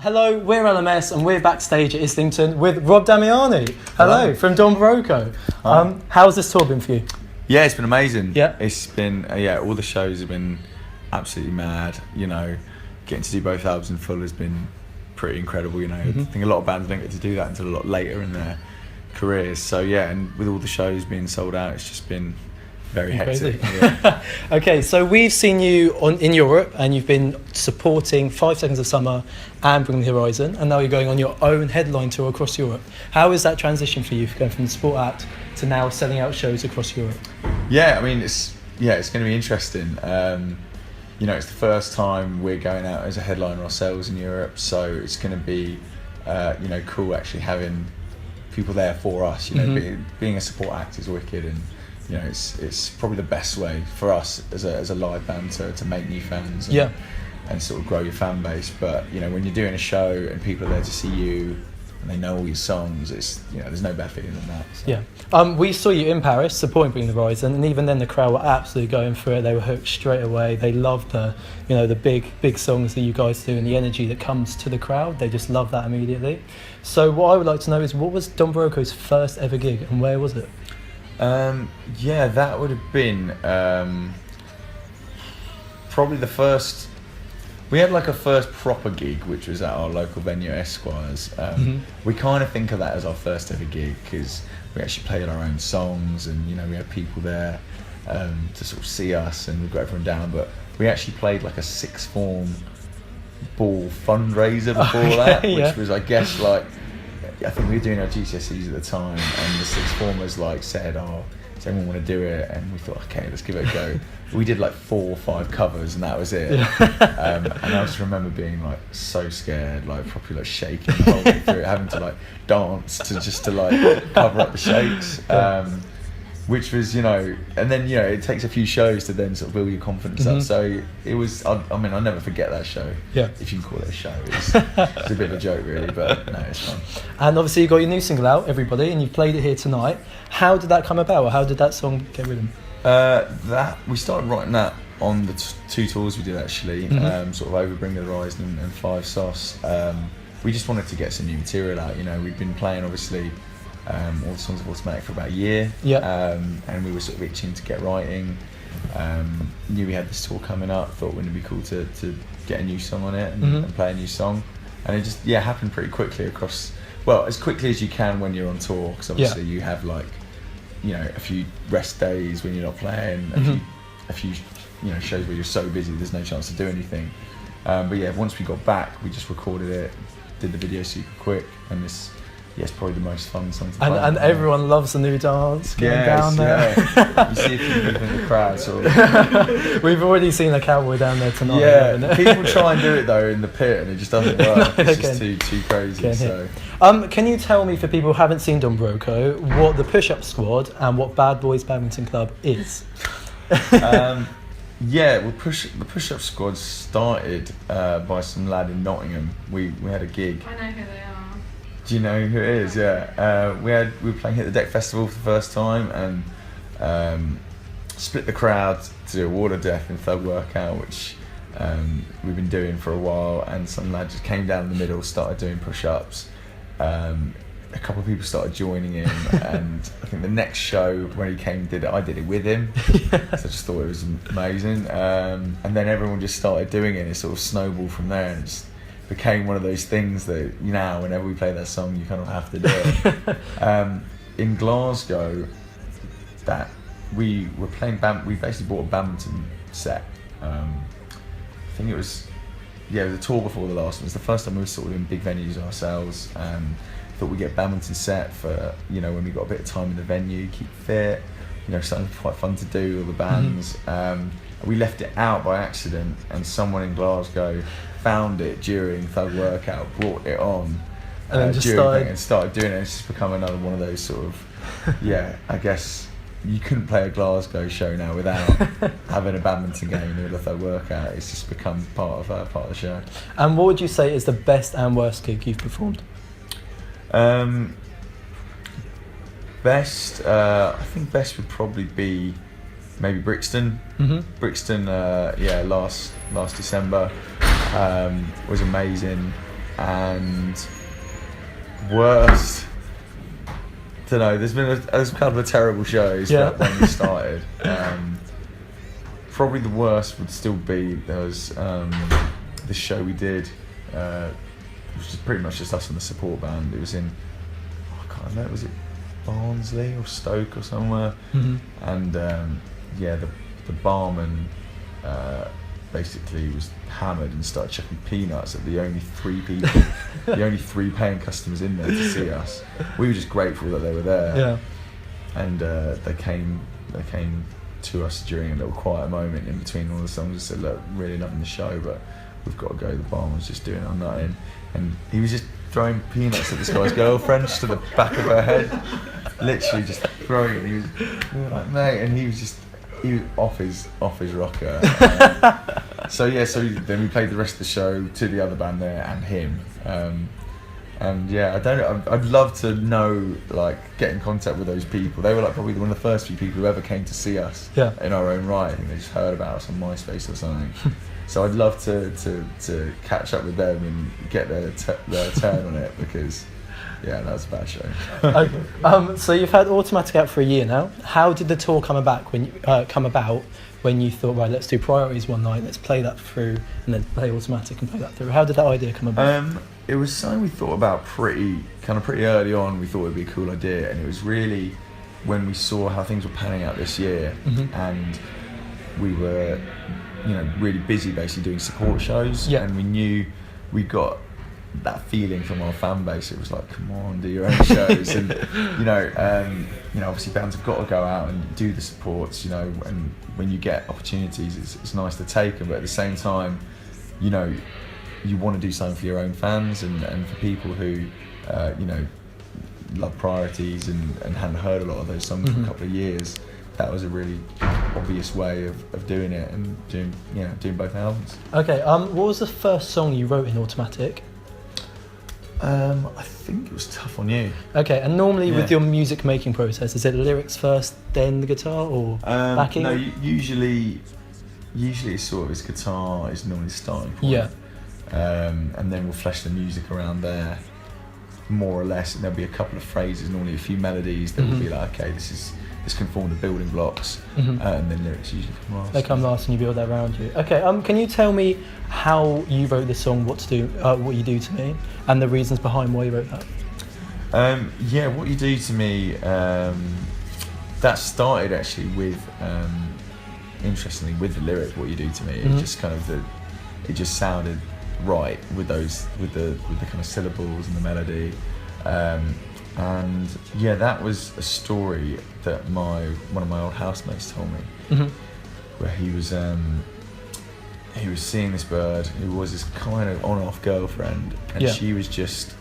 Hello, we're LMS and we're backstage at Islington with Rob Damiani. Hello, from Broco. How's this tour been for you? Yeah, it's been amazing. Yeah. It's been, all the shows have been absolutely mad. You know, getting to do both albums in full has been pretty incredible. You know, I think a lot of bands don't get to do that until a lot later in their careers. So yeah, and with all the shows being sold out, it's just been very hectic. Yeah. Okay, so we've seen you in Europe and you've been supporting 5 Seconds of Summer and Bring the Horizon, and now you're going on your own headline tour across Europe. How is that transition for you, going from the sport act to now selling out shows across Europe? Yeah, I mean, it's going to be interesting. You know, it's the first time we're going out as a headliner ourselves in Europe, so it's going to be, cool actually having people there for us. You know, being a support act is wicked, and you know, it's probably the best way for us as a live band to make new fans and sort of grow your fan base. But you know, when you're doing a show and people are there to see you and they know all your songs, it's, you know, there's no better feeling than that. So. Yeah. We saw you in Paris supporting Bring the Horizon, and even then the crowd were absolutely going for it. They were hooked straight away. They loved the big songs that you guys do and the energy that comes to the crowd. They just love that immediately. So what I would like to know is, what was Don Broco's first ever gig and where was it? That would have been probably the first. We had like a first proper gig, which was at our local venue, Esquires. We kind of think of that as our first ever gig because we actually played our own songs, and you know, we had people there to sort of see us, and we got everyone down. But we actually played like a sixth form ball fundraiser before that, which was, I guess, like, I think we were doing our GCSEs at the time, and the sixth formers like said, "Oh, does anyone want to do it?" And we thought, okay, let's give it a go. We did like 4 or 5 covers, and that was it. And I just remember being like so scared, like probably like shaking the whole way through it, having to like dance to like cover up the shakes. Which was, you know, and then, you know, it takes a few shows to then sort of build your confidence up. So it was, I mean, I'll never forget that show. Yeah. If you can call it a show. It's a bit of a joke, really, but no, it's fun. And obviously you got your new single out, Everybody, and you played it here tonight. How did that come about, or how did that song get written? We started writing that on the 2 tours we did, actually, sort of over Bring the Horizon and 5 Sauce. We just wanted to get some new material out. You know, we'd been playing, obviously, all the songs of Automatic for about a year, and we were sort of itching to get writing. Knew we had this tour coming up, thought wouldn't it be cool to get a new song on it and play a new song, and it just happened pretty quickly across, well, as quickly as you can when you're on tour, because obviously you have, like, you know, a few rest days when you're not playing, a few you know, shows where you're so busy there's no chance to do anything, but yeah, once we got back we just recorded it, did the video super quick, and it's probably the most fun song to play. And everyone loves the new dance going down there. You see a few people in the crowd sort of. We've already seen a cowboy down there tonight. Yeah, people try and do it though in the pit, and it just doesn't work. It's just too crazy. So. Can you tell me, for people who haven't seen Don Broco, what the Push-Up Squad and what Bad Boys Badminton Club is? Well, the Push-Up Squad started by some lad in Nottingham. We had a gig. I know who they are. Do you know who it is? Yeah. We were playing Hit the Deck Festival for the first time, and split the crowd to do a Water Death and Thug Workout, which we've been doing for a while, and some lad just came down in the middle, started doing push-ups. A couple of people started joining in, and I think the next show when he came and did it, I did it with him. So I just thought it was amazing. And then everyone just started doing it, and it sort of snowballed from there, and it just became one of those things that, you know, whenever we play that song, you kind of have to do it. In Glasgow, that we were playing we basically bought a badminton set. I think it was the tour before the last one. It was the first time we were sort of in big venues ourselves. Thought we'd get a badminton set for, you know, when we got a bit of time in the venue, keep fit, you know, something quite fun to do with all the bands. We left it out by accident, and someone in Glasgow found it during Thug Workout, brought it on, and started doing it. It's just become another one of those sort of, I guess you couldn't play a Glasgow show now without having a badminton game in the middle of Thug Workout. It's just become part of the show. And what would you say is the best and worst gig you've performed? Best, I think best would probably be maybe Brixton. Brixton, last December was amazing. And worst, don't know. There's been a couple of terrible shows when we started. Probably the worst would still be there was this show we did, which was pretty much just us and the support band. It was in, I can't remember, was it Barnsley or Stoke or somewhere? And the barman basically was hammered and started chucking peanuts at the only three people, the only three paying customers in there to see us. We were just grateful that they were there. Yeah. And they came to us during a little quiet moment in between all the songs and said, look, really loving the show, but we've got to go. The barman was just doing our nutting, and he was just throwing peanuts at this guy's girlfriend just to the back of her head, literally just throwing it. We were like, mate, and he was off his rocker. So then we played the rest of the show to the other band there and him. And yeah, I don't know. I'd love to know, like, get in contact with those people. They were like probably one of the first few people who ever came to see us in our own right. I think they just heard about us on MySpace or something. So I'd love to catch up with them and get their turn on it, because yeah, that was a bad show. Okay. So you've had Automatic out for a year now. How did the tour come about when you thought, right, let's do Priorities one night, let's play that through, and then play Automatic and play that through? How did that idea come about? It was something we thought about pretty early on. We thought it'd be a cool idea, and it was really when we saw how things were panning out this year, and we were, really busy basically doing support shows, and we knew we got that feeling from our fan base. It was like, come on, do your own shows. And obviously bands have got to go out and do the supports, and when you get opportunities, it's nice to take them, but at the same time, you want to do something for your own fans and for people who love Priorities and hadn't heard a lot of those songs for a couple of years. That was a really obvious way of doing it and doing both albums. Okay, what was the first song you wrote in Automatic? I think it was Tough on You. Okay, and normally with your music making process, is it lyrics first, then the guitar, or backing? No, usually it's sort of, his guitar is normally the starting point. Yeah. And then we'll flesh the music around there, more or less, and there'll be a couple of phrases, normally a few melodies that will be like, okay, this can form the building blocks, and then lyrics usually come last. They come last, and you build that around you. Okay, can you tell me how you wrote the song What You Do to Me, and the reasons behind why you wrote that? What You Do to Me, that started actually with, interestingly, with the lyric What You Do to Me. It just it just sounded right with the kind of syllables and the melody. And yeah, that was a story that one of my old housemates told me, where he was seeing this bird who was his kind of on-off girlfriend, and she was just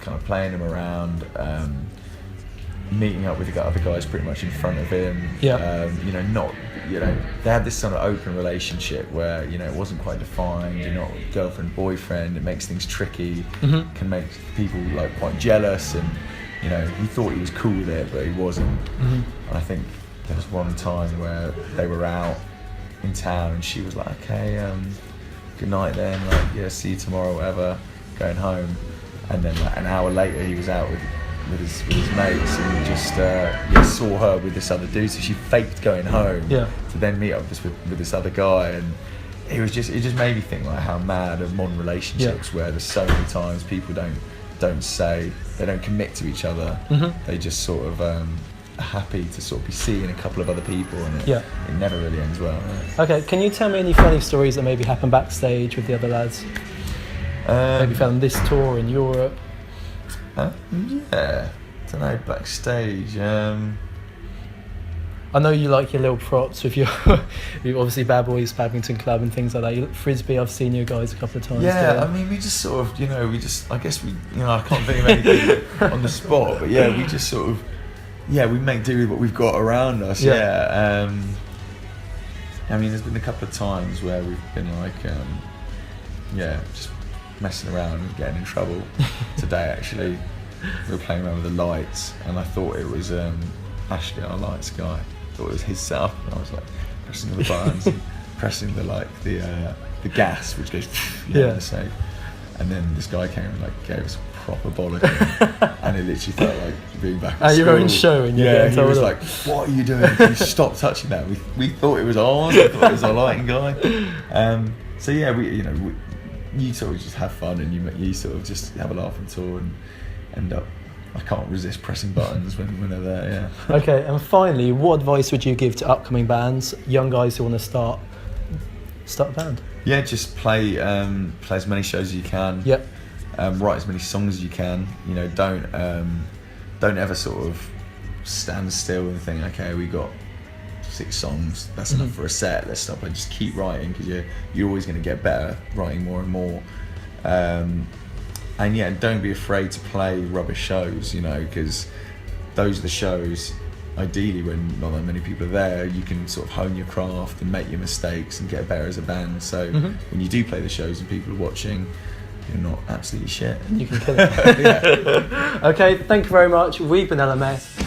kind of playing him around, meeting up with the other guys pretty much in front of him. They had this sort of open relationship where it wasn't quite defined. You're not girlfriend boyfriend. It makes things tricky. Can make people like quite jealous, and he thought he was cool with it, but he wasn't. And I think there was one time where they were out in town, and she was like, okay, good night then, like, see you tomorrow, whatever, going home. And then like an hour later he was out with his mates, and he just saw her with this other dude, so she faked going home to then meet up with this other guy. And it just made me think like how mad are modern relationships, where there's so many times people don't say, they don't commit to each other, they just sort of are happy to sort of be seeing a couple of other people, and it never really ends well. Okay, can you tell me any funny stories that maybe happened backstage with the other lads? Maybe found this tour in Europe? Don't know, backstage. I know you like your little props with your obviously Bad Boys Badminton Club and things like that. Frisbee, I've seen you guys a couple of times. Yeah, I mean, we just sort of, I guess I can't think of anything on the spot, but yeah, we just sort of, we make do with what we've got around us. I mean, there's been a couple of times where we've been like, just messing around and getting in trouble. Today, actually, we were playing around with the lights, and I thought it was Ashley, our lights guy. I thought it was his setup, and I was like pressing all the buttons, and pressing the gas, which goes in the safe. And then this guy came and like gave us a proper bollocking, and it literally felt like being back at you were in school. show and you're yeah, getting he told was off. like, "What are you doing? Can you stop touching that?" We thought it was ours. We thought it was our lighting guy. So yeah, you sort of just have fun, and you sort of just have a laugh and tour, and end up. I can't resist pressing buttons when they're there. Yeah. Okay, and finally, what advice would you give to upcoming bands, young guys who want to start a band? Yeah, just play as many shows as you can. Yep. Write as many songs as you can. You know, don't ever sort of stand still and think, okay, we got 6 songs, that's enough for a set, let's stop and just keep writing, because you're always going to get better writing more and more. And yeah, don't be afraid to play rubbish shows, you know, because those are the shows, ideally when not that many people are there, you can sort of hone your craft and make your mistakes and get better as a band. So when you do play the shows and people are watching, you're not absolutely shit. You can kill it. Yeah. Okay, thank you very much. We've been LMS.